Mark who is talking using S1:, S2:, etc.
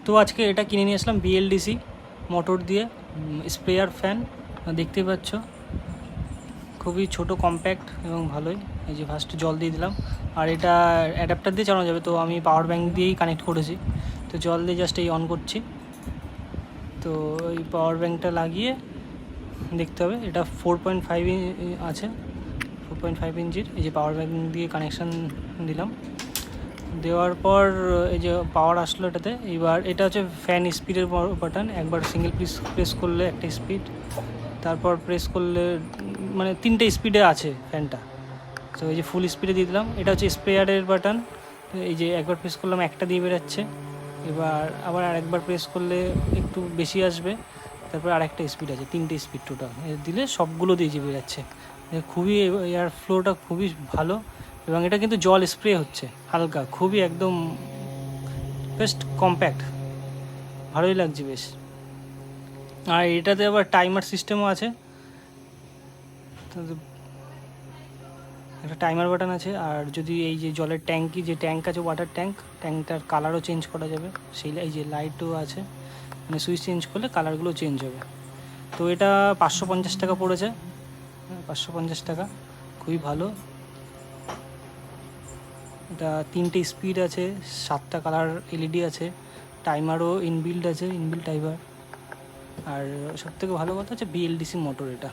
S1: তো আজকে এটা কিনে নিয়ে আসলাম বিএলডিসি মোটর দিয়ে স্প্রেয়ার ফ্যান, দেখতেই পাচ্ছ খুবই ছোট কম্প্যাক্ট এবং ভালোই। এই যে ফার্স্ট জল দিয়ে দিলাম, আর এটা অ্যাডাপ্টার দিয়ে চালানো যাবে, তো আমি পাওয়ার ব্যাঙ্ক দিয়েই কানেক্ট করেছি। তো জল দিয়ে জাস্ট এই অন করছি। তো এই পাওয়ার ব্যাঙ্কটা লাগিয়ে দেখতে হবে, এটা 4.5 আছে, 4.5 ইঞ্চির। এই যে পাওয়ার ব্যাঙ্ক দিয়ে কানেকশান দিলাম, দেওয়ার পর এই যে পাওয়ার আসলো এটাতে। এবার এটা হচ্ছে ফ্যান স্পিডের বাটন, একবার সিঙ্গেল প্রেস করলে একটা স্পিড, তারপর প্রেস করলে মানে 3টে স্পিডে আছে ফ্যানটা। তো এই যে ফুল স্পিডে দিয়ে দিলাম। এটা হচ্ছে স্প্রেয়ারের বাটন, এই যে একবার প্রেস করলাম একটা দিয়ে বেরোচ্ছে, এবার আবার আরেকবার প্রেস করলে একটু বেশি আসবে, তারপর আরেকটা স্পিড আছে, 3টে স্পিড টোটাল দিলে সবগুলো দিয়ে যে বেরোচ্ছে। খুবই এয়ার ফ্লোটা খুবই ভালো, এবং এটা কিন্তু জল স্প্রে হচ্ছে হালকা, খুবই একদম বেস্ট কম্প্যাক্ট, ভালোই লাগছে বেশ। আর এটাতে আবার টাইমার সিস্টেমও আছে, একটা টাইমার বাটন আছে। আর যদি এই যে জলের ট্যাঙ্কি যে ট্যাঙ্ক আছে, ওয়াটার ট্যাঙ্কটার কালারও চেঞ্জ করা যাবে, সেই এই যে লাইটও আছে, মানে সুইচ চেঞ্জ করলে কালারগুলো চেঞ্জ হবে। তো এটা 550 টাকা পড়েছে, 550 টাকা, খুবই ভালো। এটা 3টে স্পিড আছে, 7টা কালার এলইডি আছে, টাইমারও ইনবিল্ড আছে, ইনবিল্ড টাইমার। আর সবথেকে ভালো কথা হচ্ছে বিএলডিসি মোটর এটা।